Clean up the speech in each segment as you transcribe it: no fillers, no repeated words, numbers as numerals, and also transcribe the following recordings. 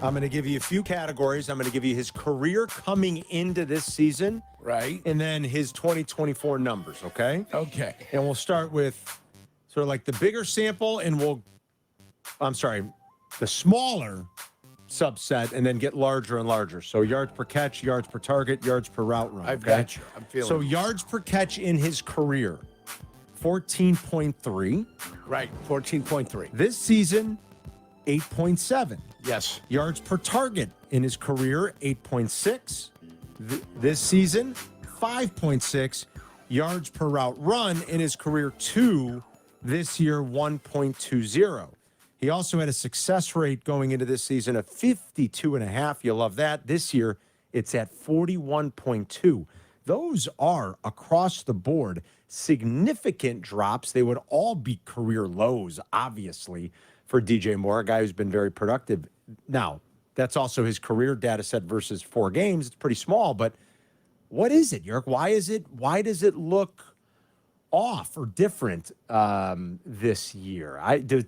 I'm going to give you a few categories. I'm going to give you his career coming into this season. Right. And then his 2024 numbers, okay? Okay. And we'll start with sort of like the bigger sample, and the smaller subset, and then get larger and larger. So yards per catch, yards per target, yards per route run. I've got you. I'm feeling So it. yards per catch in his career, 14.3. Right. 14.3. This season, 8.7. Yes. Yards per target in his career, 8.6. This season, 5.6. Yards per route run in his career, 2. This year, 1.20. He also had a success rate going into this season of 52.5. You love that. This year, it's at 41.2. Those are, across the board, significant drops. They would all be career lows, obviously, for DJ Moore, a guy who's been very productive. Now, that's also his career data set versus 4 games. It's pretty small, but what is it, Jurk? Why does it look off or different this year? Do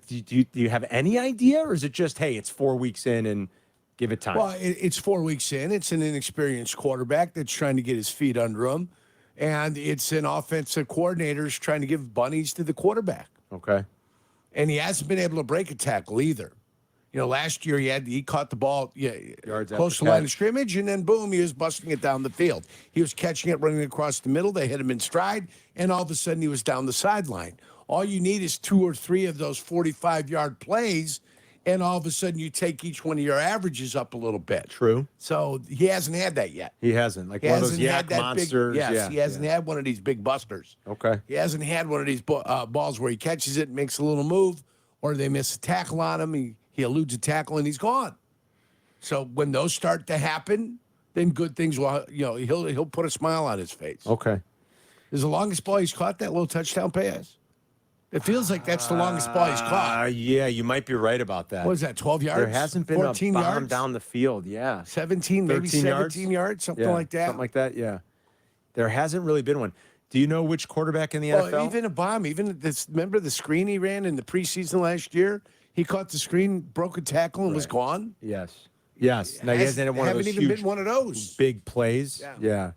you have any idea, or is it just, hey, it's 4 weeks in and give it time? Well, it's 4 weeks in. It's an inexperienced quarterback that's trying to get his feet under him, and it's an offensive coordinator's trying to give bunnies to the quarterback. Okay. And he hasn't been able to break a tackle either. Last year he caught the ball Yards close after to the line of catch. scrimmage, and then boom, he was busting it down the field. He was catching it, running across the middle. They hit him in stride, and all of a sudden he was down the sideline. All you need is 2 or 3 of those 45-yard plays, and all of a sudden you take each one of your averages up a little bit. True. So he hasn't had that yet. He hasn't. Like He one of those hasn't had yak that monsters. he hasn't had one of these big busters. Okay. He hasn't had one of these balls where he catches it, makes a little move, or they miss a tackle on him. He eludes a tackle and he's gone. So when those start to happen, then good things will. He'll put a smile on his face. Okay. Is the longest ball he's caught that little touchdown pass? It feels like that's the longest ball he's caught. Yeah, you might be right about that. What is that? 12 yards? There hasn't been 14 a bomb yards down the field. Yeah. 17, maybe 13 17 yards, something Yeah, like that. Something like that, yeah. There hasn't really been one. Do you know which quarterback in the NFL? Well, even a bomb. Even this. Remember the screen he ran in the preseason last year? He caught the screen, broke a tackle, and was gone. Yes. Yes. Now, he hasn't had one of those Haven't even huge, been one of those. big plays. Yeah.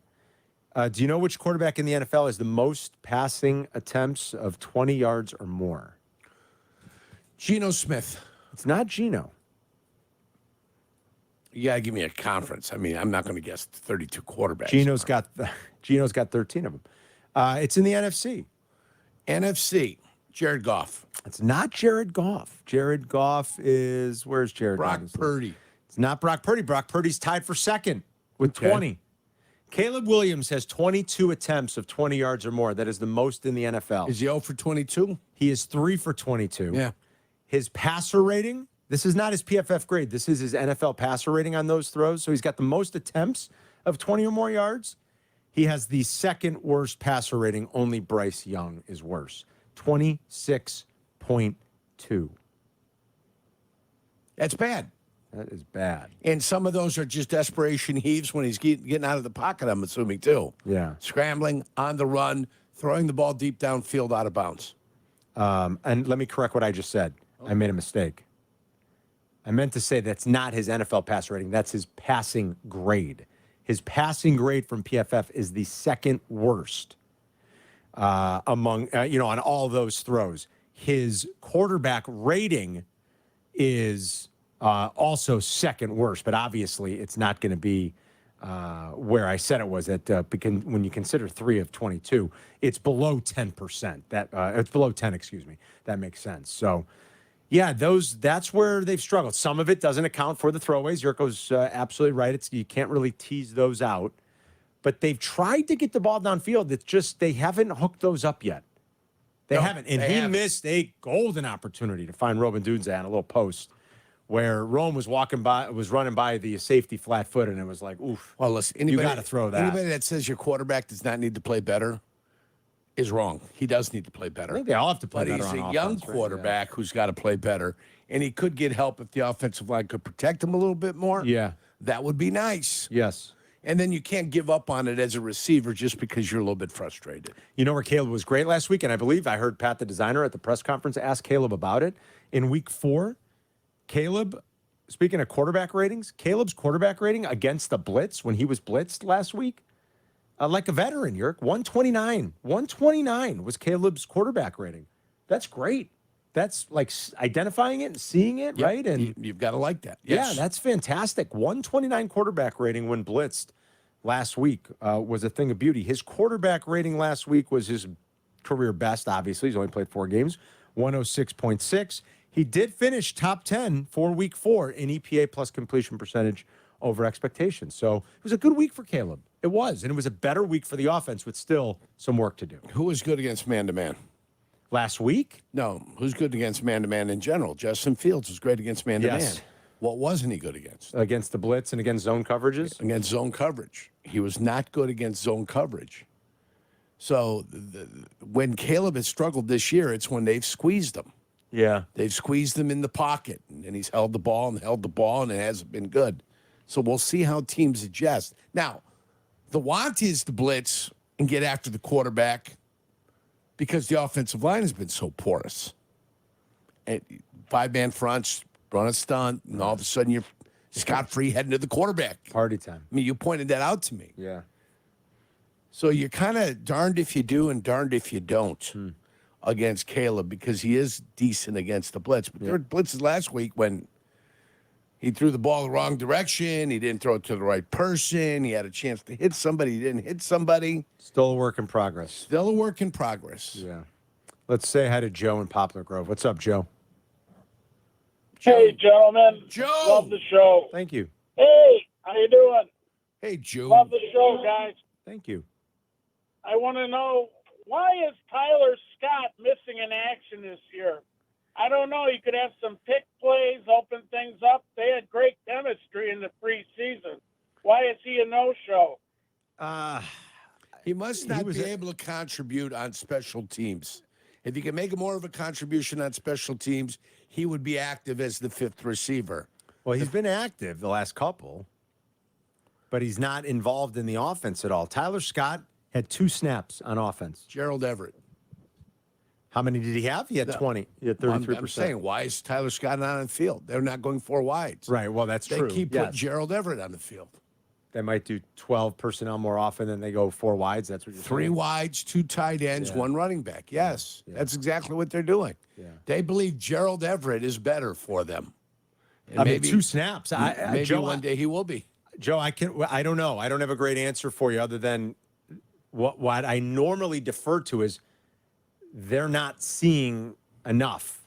Do you know which quarterback in the NFL has the most passing attempts of 20 yards or more? Geno Smith. It's not Geno. You got to give me a conference. I mean, I'm not going to guess 32 quarterbacks. Geno's got 13 of them. It's in the NFC. NFC. Jared Goff. It's not Jared Goff. Jared Goff is, where's Jared Brock Goff? Purdy. It's not Brock Purdy. Brock Purdy's tied for second with 20. Caleb Williams has 22 attempts of 20 yards or more. That is the most in the NFL. Is he 0 for 22? He is 3 for 22. Yeah. His passer rating, this is not his PFF grade. This is his NFL passer rating on those throws. So he's got the most attempts of 20 or more yards. He has the second worst passer rating. Only Bryce Young is worse. 26.2. That's bad. That is bad. And some of those are just desperation heaves when he's getting out of the pocket, I'm assuming, too. Yeah. Scrambling, on the run, throwing the ball deep downfield out of bounds. And let me correct what I just said. I made a mistake. I meant to say that's not his NFL pass rating. That's his passing grade. His passing grade from PFF is the second worst among, on all those throws. His quarterback rating is also second worst, but obviously it's not going to be where I said it was. When you consider 3 of 22, it's below 10%. It's below 10, excuse me. That makes sense. So, yeah, that's where they've struggled. Some of it doesn't account for the throwaways. Jurko's absolutely right. You can't really tease those out. But they've tried to get the ball downfield. It's just they haven't hooked those up yet. They haven't. And he missed a golden opportunity to find Robin Dunza on a little post where Rome was running by the safety flat foot, and it was like, oof. Well, listen, you got to throw that. Anybody that says your quarterback does not need to play better is wrong. He does need to play better. I think they all have to play better But on he's a offense, young right? quarterback who's got to play better, and he could get help if the offensive line could protect him a little bit more. Yeah. That would be nice. Yes. And then you can't give up on it as a receiver just because you're a little bit frustrated. You know where Caleb was great last week? And I believe I heard Pat, the designer, at the press conference ask Caleb about it. In week 4, Caleb speaking of quarterback ratings, Caleb's quarterback rating against the blitz when he was blitzed last week, like a veteran, Yerk, 129. 129 was Caleb's quarterback rating. That's great. That's like identifying it and seeing it, Yep. right? And you've got to like that. Yes. yeah, that's fantastic. 129 quarterback rating when blitzed last week was a thing of beauty. His quarterback rating last week was his career best, obviously. He's only played 4 games, 106.6. He did finish top 10 for week 4 in EPA plus completion percentage over expectations. So it was a good week for Caleb. It was. And it was a better week for the offense with still some work to do. Who was good against man-to-man? Last week? No, who's good against man-to-man in general? Justin Fields was great against man-to-man. Yes. What wasn't he good against? Against the blitz and against zone coverages? Against zone coverage. He was not good against zone coverage. So when Caleb has struggled this year, it's when they've squeezed him. Yeah. They've squeezed him in the pocket, and he's held the ball, and it hasn't been good. So we'll see how teams adjust. Now, the want is to blitz and get after the quarterback because the offensive line has been so porous. And 5-man fronts, run a stunt, and all of a sudden you're scot-free heading to the quarterback. Party time. I mean, you pointed that out to me. Yeah. So you're kind of darned if you do and darned if you don't against Caleb because he is decent against the blitz. But there were blitzes last week when he threw the ball the wrong direction. He didn't throw it to the right person. He had a chance to hit somebody. He didn't hit somebody. Still a work in progress. Still a work in progress. Yeah. Let's say hi to Joe in Poplar Grove. What's up, Joe? Hey, gentlemen. Joe. Love the show. Thank you. Hey, how you doing? Hey, Joe. Love the show, guys. Thank you. I want to know, why is Tyler Scott missing in action this year? I don't know. You could have some pick plays, open things up. They had great chemistry in the preseason. Why is he a no-show? He must not be able to contribute on special teams. If he can make more of a contribution on special teams, he would be active as the 5th receiver. Well, he's been active the last couple, but he's not involved in the offense at all. Tyler Scott had 2 snaps on offense. Gerald Everett. How many did he have? He had 20. He had 33%. I'm saying, why is Tyler Scott not on the field? They're not going 4 wides. Right. Well, that's They true. keep putting Gerald Everett on the field. They might do 12 personnel more often than they go 4 wides. That's what you're 3 saying. wides, 2 tight ends, 1 running back. Yes, that's exactly what they're doing. Yeah. They believe Gerald Everett is better for them. And I mean, 2 snaps. Maybe Joe, one day he will be. Joe, I don't know. I don't have a great answer for you other than what I normally defer to is they're not seeing enough.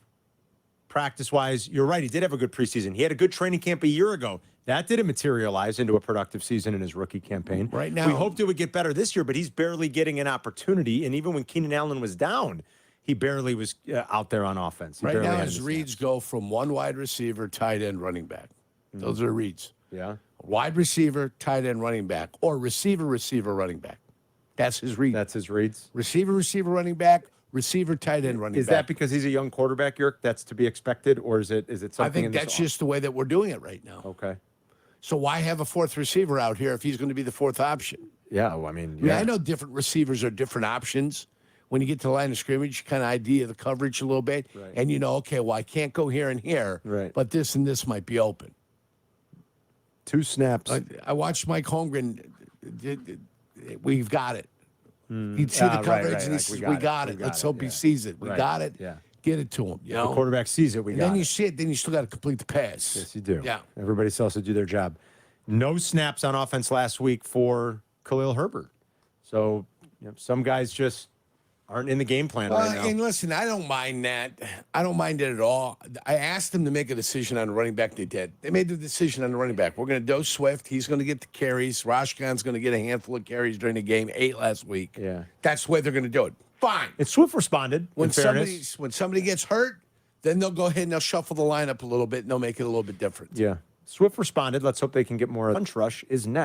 Practice-wise, you're right. He did have a good preseason. He had a good training camp a year ago. That didn't materialize into a productive season in his rookie campaign. Right now, we hoped it would get better this year, but he's barely getting an opportunity. And even when Keenan Allen was down, he barely was out there on offense. Right now, his reads go from 1 wide receiver, tight end, running back. Those are reads. Yeah. Wide receiver, tight end, running back, or receiver, running back. That's his read. That's his reads. Receiver, running back, receiver, tight end, running back. Is that because he's a young quarterback, Yerk? That's to be expected, or is it something? I think that's just the way that we're doing it right now. Okay. So why have a 4th receiver out here if he's going to be the 4th option? Yeah, well, I mean, I know different receivers are different options. When you get to the line of scrimmage, you kind of idea the coverage a little bit, Right. and you know, okay, well, I can't go here and here, Right. but this and this might be open. 2 snaps. I watched Mike Holmgren. We've got it. He'd see the coverage and he says, "We got it. Let's hope he sees it. We got it. Yeah. Get it to him." You know, The quarterback sees it. and then you see it. Then you still got to complete the pass. Yes, you do. Yeah. Everybody else to do their job. No snaps on offense last week for Khalil Herbert. So some guys just aren't in the game plan right now. And listen, I don't mind that. I don't mind it at all. I asked them to make a decision on the running back. They did. They made the decision on the running back. We're going to dose Swift. He's going to get the carries. Rashkan's going to get a handful of carries during the game. 8 last week. Yeah. That's the way they're going to do it. Fine. And Swift responded. When in fairness. somebody gets hurt, then they'll go ahead and they'll shuffle the lineup a little bit and they'll make it a little bit different. Yeah. Swift responded. Let's hope they can get more. Punch rush is next.